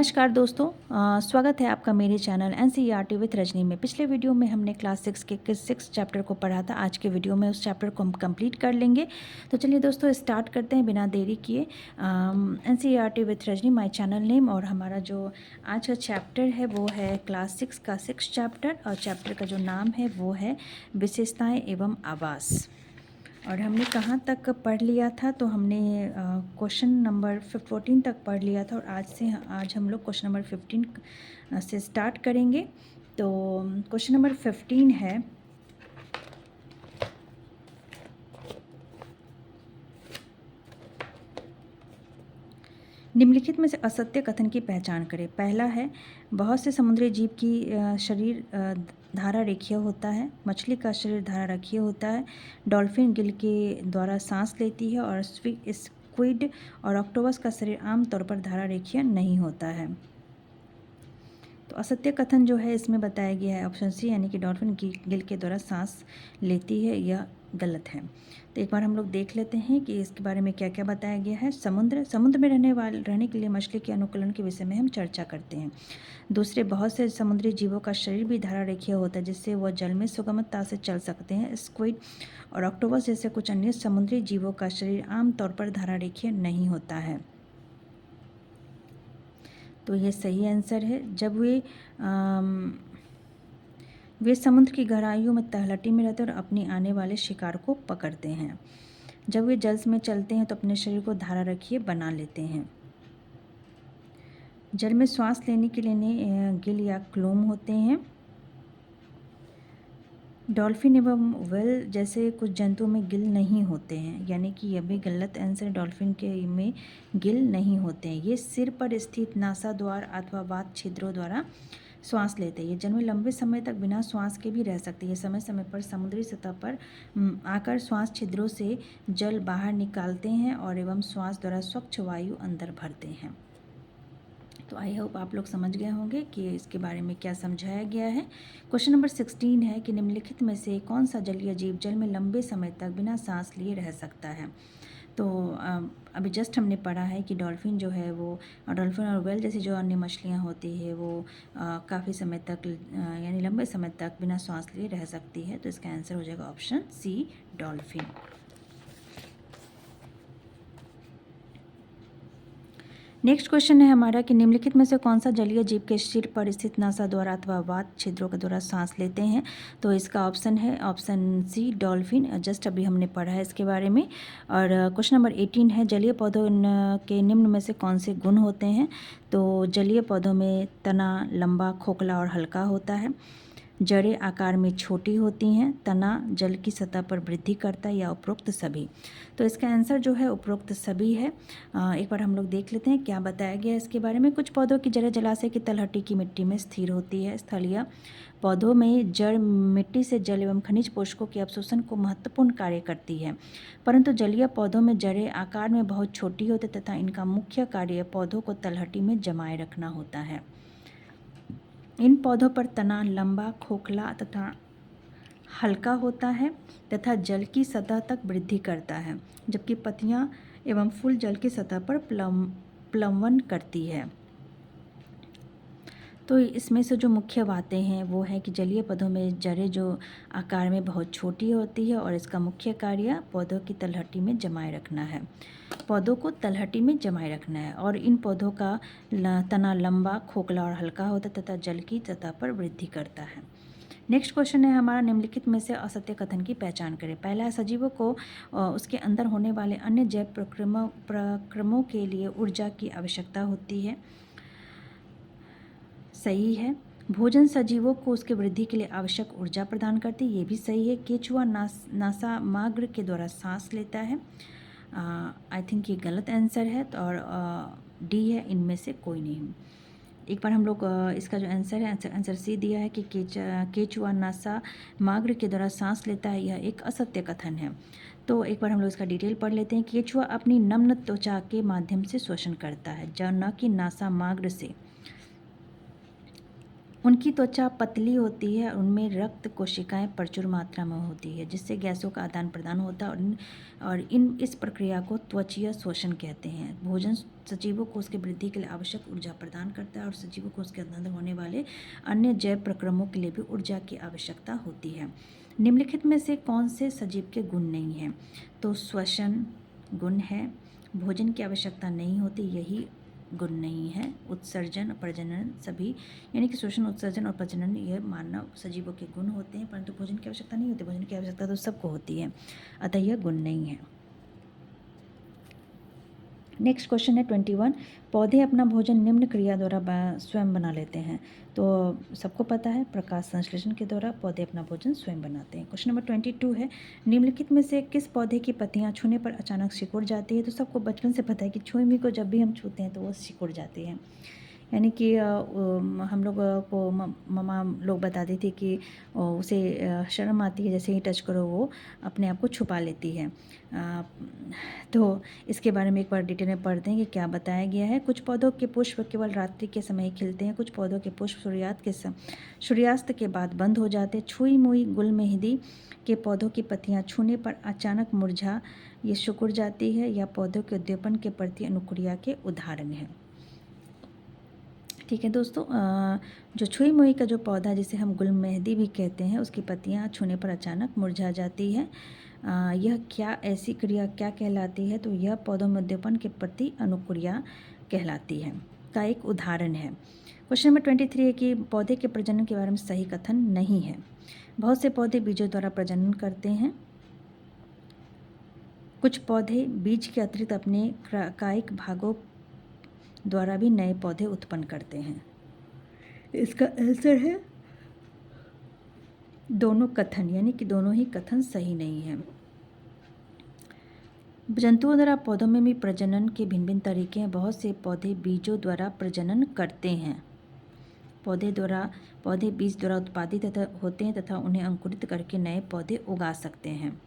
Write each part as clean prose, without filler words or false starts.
नमस्कार दोस्तों, स्वागत है आपका मेरे चैनल एनसीईआरटी विथ रजनी में। पिछले वीडियो में हमने क्लास 6 के 6 चैप्टर को पढ़ा था। आज के वीडियो में उस चैप्टर को हम कंप्लीट कर लेंगे। तो चलिए दोस्तों स्टार्ट करते हैं बिना देरी किए। NCERT with Rajni my channel name, और हमारा जो आज का चैप्टर है वो है क्लास 6 का 6 चैप्टर, और चैप्टर का जो नाम है वो है विशेषताएँ एवं आवास। और हमने कहाँ तक पढ़ लिया था, तो हमने क्वेश्चन नंबर 14 तक पढ़ लिया था, और आज हम लोग क्वेश्चन नंबर 15 से स्टार्ट करेंगे। तो क्वेश्चन नंबर 15 है, निम्नलिखित में से असत्य कथन की पहचान करें। पहला है, बहुत से समुद्री जीव की शरीर धारा रेखीय होता है। मछली का शरीर धारा रेखीय होता है। डॉल्फिन गिल के द्वारा सांस लेती है, और स्क्विड और ऑक्टोपस का शरीर आमतौर पर धारा रेखीय नहीं होता है। तो असत्य कथन जो है इसमें बताया गया है ऑप्शन सी, यानी कि डॉल्फिन गिल के द्वारा सांस लेती है, यह गलत है। तो एक बार हम लोग देख लेते हैं कि इसके बारे में क्या क्या बताया गया है। समुद्र में रहने के लिए मछली के अनुकूलन के विषय में हम चर्चा करते हैं। दूसरे, बहुत से समुद्री जीवों का शरीर भी धारा रेखीय होता है, जिससे वह जल में सुगमता से चल सकते हैं। स्क्विड और ऑक्टोपस जैसे कुछ अन्य समुद्री जीवों का शरीर आमतौर पर धारा रेखीय नहीं होता है। तो ये सही आंसर है। जब वे समुद्र की गहराइयों में तलहटी में रहते हैं और अपनी आने वाले शिकार को पकड़ते हैं। जब वे जल में चलते हैं तो अपने शरीर को धारा रखिए बना लेते हैं। जल में श्वास लेने के लिए गिल या क्लोम होते हैं। डॉल्फिन एवं व्हेल जैसे कुछ जंतुओं में गिल नहीं होते हैं, यानी कि यह भी गलत आंसर। डॉल्फिन के में गिल नहीं होते हैं। ये सिर पर स्थित नासा द्वार अथवा वात छिद्रों द्वारा श्वास लेते हैं। ये जल में लंबे समय तक बिना श्वास के भी रह सकते हैं। ये समय समय पर समुद्री सतह पर आकर श्वास छिद्रों से जल बाहर निकालते हैं और एवं श्वास द्वारा स्वच्छ वायु अंदर भरते हैं। तो आई होप आप लोग समझ गए होंगे कि इसके बारे में क्या समझाया गया है। क्वेश्चन नंबर 16 है कि निम्नलिखित में से कौन सा जलीय जीव जल में लंबे समय तक बिना सांस लिए रह सकता है। तो अभी जस्ट हमने पढ़ा है कि डॉल्फिन जो है वो, डॉल्फिन और व्हेल जैसी जो अन्य मछलियाँ होती है वो काफ़ी समय तक यानी लंबे समय तक बिना सांस लिए रह सकती है। तो इसका आंसर हो जाएगा option C, dolphin. Next question है हमारा कि निम्नलिखित में से कौन सा जलीय जीव के सिर पर स्थित नासा द्वारा अथवा वात छिद्रों के द्वारा सांस लेते हैं। तो इसका ऑप्शन है ऑप्शन सी, डॉल्फिन। जस्ट अभी हमने पढ़ा है इसके बारे में। और क्वेश्चन नंबर 18 है, जलीय पौधों के निम्न में से कौन से गुण होते हैं। तो जलीय पौधों में तना लंबा, खोखला और हल्का होता है। जड़ें आकार में छोटी होती हैं। तना जल की सतह पर वृद्धि करता है, या उपरोक्त सभी। तो इसका आंसर जो है उपरोक्त सभी है। एक बार हम लोग देख लेते हैं क्या बताया गया है इसके बारे में। कुछ पौधों की जड़ें जलाशय की तलहटी की मिट्टी में स्थिर होती है। स्थलीय पौधों में जड़ मिट्टी से जल एवं खनिज पोषकों के अवशोषण को महत्वपूर्ण कार्य करती है, परंतु जलीय पौधों में जड़ें आकार में बहुत छोटी होती तथा इनका मुख्य कार्य पौधों को तलहटी में जमाए रखना होता है। इन पौधों पर तना लंबा, खोखला तथा हल्का होता है तथा जल की सतह तक वृद्धि करता है, जबकि पत्तियां एवं फूल जल की सतह पर प्लवन करती है। तो इसमें से जो मुख्य बातें हैं वो है कि जलीय पौधों में जड़ें जो आकार में बहुत छोटी होती है, और इसका मुख्य कार्य पौधों की तलहटी में जमाए रखना है। पौधों को तलहटी में जमाए रखना है, और इन पौधों का तना लंबा, खोखला और हल्का होता है तथा जल की सतह पर वृद्धि करता है। नेक्स्ट क्वेश्चन है हमारा, निम्नलिखित में से असत्य कथन की पहचान करें। पहला है, सजीवों को उसके अंदर होने वाले अन्य जैव प्रक्रमों के लिए ऊर्जा की आवश्यकता होती है। सही है। भोजन सजीवों को उसके वृद्धि के लिए आवश्यक ऊर्जा प्रदान करती है, ये भी सही है। केचुआ नासा मार्ग के द्वारा सांस लेता है। आई थिंक ये गलत आंसर है, और डी है, इनमें से कोई नहीं। एक बार हम लोग इसका जो आंसर है, आंसर सी दिया है कि केचुआ नासा मार्ग के द्वारा सांस लेता है, यह एक असत्य कथन है। तो एक बार हम लोग इसका डिटेल पढ़ लेते हैं। केचुआ अपनी नम्र त्वचा के माध्यम से श्वसन करता है, न कि नासा मार्ग से। उनकी त्वचा पतली होती है, उनमें रक्त कोशिकाएं प्रचुर मात्रा में होती है, जिससे गैसों का आदान प्रदान होता है और इस प्रक्रिया को त्वचीय श्वसन कहते हैं। भोजन सजीवों को उसके वृद्धि के लिए आवश्यक ऊर्जा प्रदान करता है और सजीवों को उसके अंदर होने वाले अन्य जैव प्रक्रमों के लिए भी ऊर्जा की आवश्यकता होती है। निम्नलिखित में से कौन से सजीव के गुण नहीं हैं? तो श्वसन गुण है, भोजन की आवश्यकता नहीं होती, यही गुण नहीं है। उत्सर्जन, प्रजनन सभी, यानी कि श्वसन, उत्सर्जन और प्रजनन यह मानव सजीवों के गुण होते हैं, परंतु भोजन की आवश्यकता नहीं होती। भोजन की आवश्यकता तो सबको होती है, अतः यह गुण नहीं है। नेक्स्ट क्वेश्चन है 21। पौधे अपना भोजन निम्न क्रिया द्वारा स्वयं बना लेते हैं। तो सबको पता है, प्रकाश संश्लेषण के द्वारा पौधे अपना भोजन स्वयं बनाते हैं। क्वेश्चन नंबर 22 है, निम्नलिखित में से किस पौधे की पत्तियां छूने पर अचानक सिकुड़ जाती है? तो सबको बचपन से पता है कि छुई को जब भी हम छूते हैं तो वो सिकुड़ जाती है। यानी कि हम लोग को मम्मा लोग बताती थी कि उसे शर्म आती है, जैसे ही टच करो वो अपने आप को छुपा लेती है। तो इसके बारे में एक बार डिटेल में पढ़ते हैं कि क्या बताया गया है। कुछ पौधों के पुष्प केवल रात्रि के समय ही खिलते हैं, कुछ पौधों के पुष्प सूर्यास्त के बाद बंद हो जाते हैं। छुई मुई गुल मेहंदी के पौधों की पत्तियां छूने पर अचानक मुरझा ये सिकुड़ जाती है, या पौधों के उद्दीपन के प्रति अनुक्रिया के उदाहरण है। ठीक है दोस्तों, जो छुई मुई का जो पौधा जिसे हम गुल मेहंदी भी कहते हैं, उसकी पत्तियां छूने पर अचानक मुरझा जाती है। यह क्या ऐसी क्रिया क्या कहलाती है? तो यह पौधों में उद्दीपन के प्रति अनुक्रिया कहलाती है, का एक उदाहरण है। क्वेश्चन नंबर 23 है कि पौधे के प्रजनन के बारे में सही कथन नहीं है। बहुत से पौधे बीजों द्वारा प्रजनन करते हैं। कुछ पौधे बीज के अतिरिक्त अपने कायिक भागों द्वारा भी नए पौधे उत्पन्न करते हैं। इसका आंसर है दोनों कथन, यानी कि दोनों ही कथन सही नहीं है। जंतुओं द्वारा पौधों में भी प्रजनन के भिन्न भिन्न तरीके हैं। बहुत से पौधे बीजों द्वारा प्रजनन करते हैं। पौधे बीज द्वारा उत्पादित होते हैं तथा उन्हें अंकुरित करके नए पौधे उगा सकते हैं।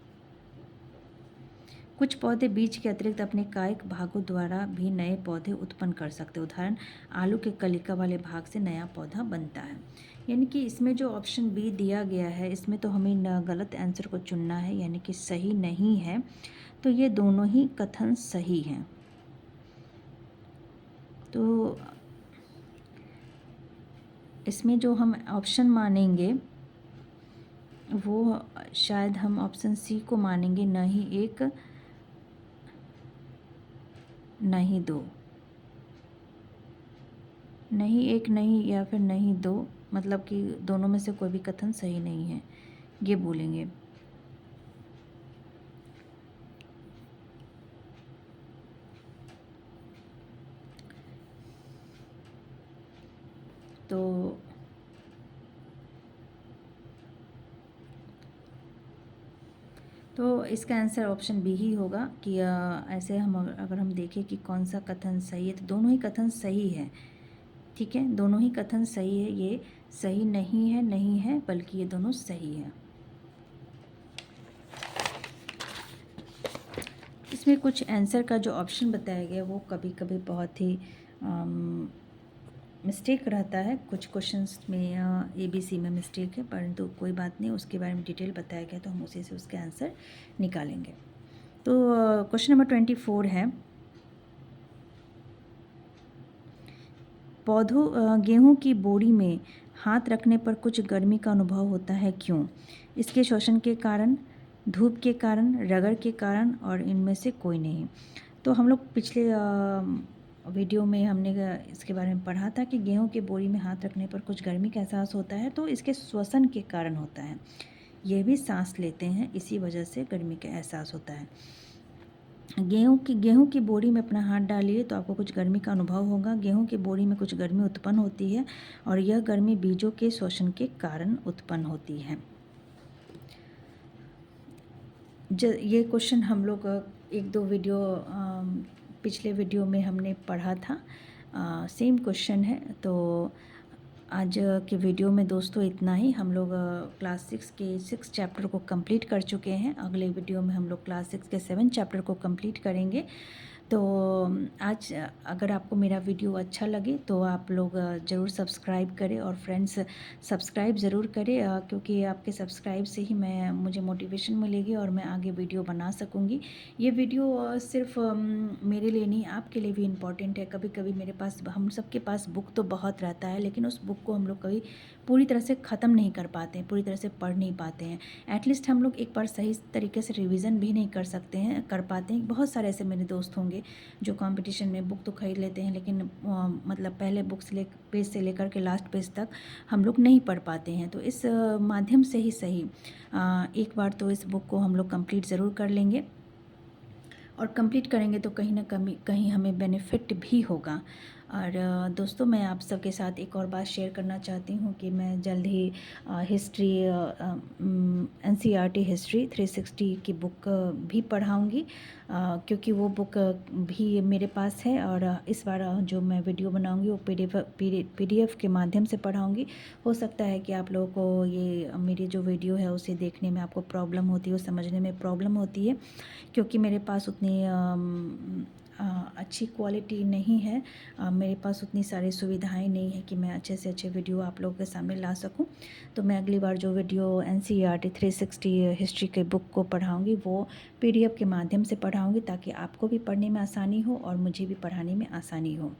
कुछ पौधे बीज के अतिरिक्त अपने कायिक भागों द्वारा भी नए पौधे उत्पन्न कर सकते हैं। उदाहरण, आलू के कलिका वाले भाग से नया पौधा बनता है। यानी कि इसमें जो ऑप्शन बी दिया गया है, इसमें तो हमें गलत आंसर को चुनना है, यानी कि सही नहीं है। तो ये दोनों ही कथन सही हैं। तो इसमें जो हम ऑप्शन मानेंगे वो शायद हम ऑप्शन सी को मानेंगे, न ही एक नहीं दो, नहीं एक नहीं या फिर नहीं दो, मतलब कि दोनों में से कोई भी कथन सही नहीं है, ये बोलेंगे। तो इसका आंसर ऑप्शन बी ही होगा कि ऐसे हम अगर हम देखें कि कौन सा कथन सही है, तो दोनों ही कथन सही है। ठीक है, दोनों ही कथन सही है, ये सही नहीं है बल्कि ये दोनों सही है। इसमें कुछ आंसर का जो ऑप्शन बताया गया वो कभी कभी बहुत ही मिस्टेक रहता है। कुछ क्वेश्चंस में ABC में मिस्टेक है, परंतु कोई बात नहीं, उसके बारे में डिटेल बताया गया तो हम उसी से उसके आंसर निकालेंगे। तो क्वेश्चन नंबर 24 है, गेहूं की बोरी में हाथ रखने पर कुछ गर्मी का अनुभव होता है, क्यों? इसके शोषण के कारण, धूप के कारण, रगड़ के कारण, और इनमें से कोई नहीं। तो हम लोग पिछले वीडियो में हमने इसके बारे में पढ़ा था कि गेहूं के बोरी में हाथ रखने पर कुछ गर्मी का एहसास होता है, तो इसके श्वसन के कारण होता है। यह भी सांस लेते हैं, इसी वजह से गर्मी का एहसास होता है। गेहूं की बोरी में अपना हाथ डालिए तो आपको कुछ गर्मी का अनुभव होगा। गेहूं की बोरी में कुछ गर्मी उत्पन्न होती है और यह गर्मी बीजों के श्वसन के कारण उत्पन्न होती है। ये क्वेश्चन हम लोग एक दो वीडियो पिछले वीडियो में हमने पढ़ा था, सेम क्वेश्चन है। तो आज के वीडियो में दोस्तों इतना ही। हम लोग क्लास 6 के 6 चैप्टर को कंप्लीट कर चुके हैं। अगले वीडियो में हम लोग क्लास 6 के 7 चैप्टर को कंप्लीट करेंगे। तो आज अगर आपको मेरा वीडियो अच्छा लगे तो आप लोग ज़रूर सब्सक्राइब करें और फ्रेंड्स सब्सक्राइब ज़रूर करें, क्योंकि आपके सब्सक्राइब से ही मुझे मोटिवेशन मिलेगी और मैं आगे वीडियो बना सकूँगी। ये वीडियो सिर्फ मेरे लिए नहीं, आपके लिए भी इम्पॉर्टेंट है। कभी कभी मेरे पास, हम सबके पास बुक तो बहुत रहता है, लेकिन उस बुक को हम लोग कभी पूरी तरह से ख़त्म नहीं कर पाते हैं, पूरी तरह से पढ़ नहीं पाते हैं। एटलीस्ट हम लोग एक बार सही तरीके से रिवीजन भी नहीं कर सकते हैं, कर पाते हैं। बहुत सारे ऐसे मेरे दोस्त होंगे जो कंपटीशन में बुक तो खरीद लेते हैं, लेकिन मतलब पहले बुक से पेज से लेकर के लास्ट पेज तक हम लोग नहीं पढ़ पाते हैं। तो इस माध्यम से ही सही एक बार तो इस बुक को हम लोग कंप्लीट ज़रूर कर लेंगे, और कंप्लीट करेंगे तो कहीं ना कहीं हमें बेनिफिट भी होगा। और दोस्तों, मैं आप सबके साथ एक और बात शेयर करना चाहती हूँ कि मैं जल्द ही हिस्ट्री, NCERT हिस्ट्री 360 की बुक भी पढ़ाऊँगी, क्योंकि वो बुक भी मेरे पास है। और इस बार जो मैं वीडियो बनाऊँगी वो PDF के माध्यम से पढ़ाऊँगी। हो सकता है कि आप लोगों को ये मेरी जो वीडियो है उसे देखने में आपको प्रॉब्लम होती है, समझने में प्रॉब्लम होती है, क्योंकि मेरे पास उतनी अच्छी क्वालिटी नहीं है, मेरे पास उतनी सारी सुविधाएं नहीं है कि मैं अच्छे से अच्छे वीडियो आप लोगों के सामने ला सकूं। तो मैं अगली बार जो वीडियो NCERT 360 हिस्ट्री के बुक को पढ़ाऊंगी वो PDF के माध्यम से पढ़ाऊंगी, ताकि आपको भी पढ़ने में आसानी हो और मुझे भी पढ़ाने में आसानी हो।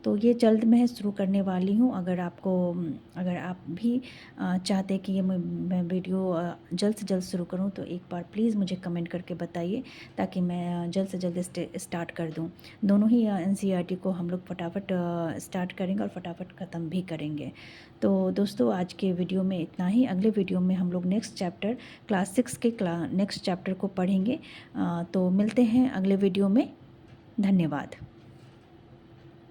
तो ये जल्द मैं शुरू करने वाली हूँ। अगर आप भी चाहते हैं कि ये मैं वीडियो जल्द से जल्द शुरू करूँ, तो एक बार प्लीज़ मुझे कमेंट करके बताइए, ताकि मैं जल्द से जल्द स्टार्ट कर दूँ। दोनों ही NCERT को हम लोग फटाफट स्टार्ट करेंगे और फटाफट ख़त्म भी करेंगे। तो दोस्तों, आज के वीडियो में इतना ही। अगले वीडियो में हम लोग नेक्स्ट चैप्टर क्लास 6 के नेक्स्ट चैप्टर को पढ़ेंगे। तो मिलते हैं अगले वीडियो में। धन्यवाद।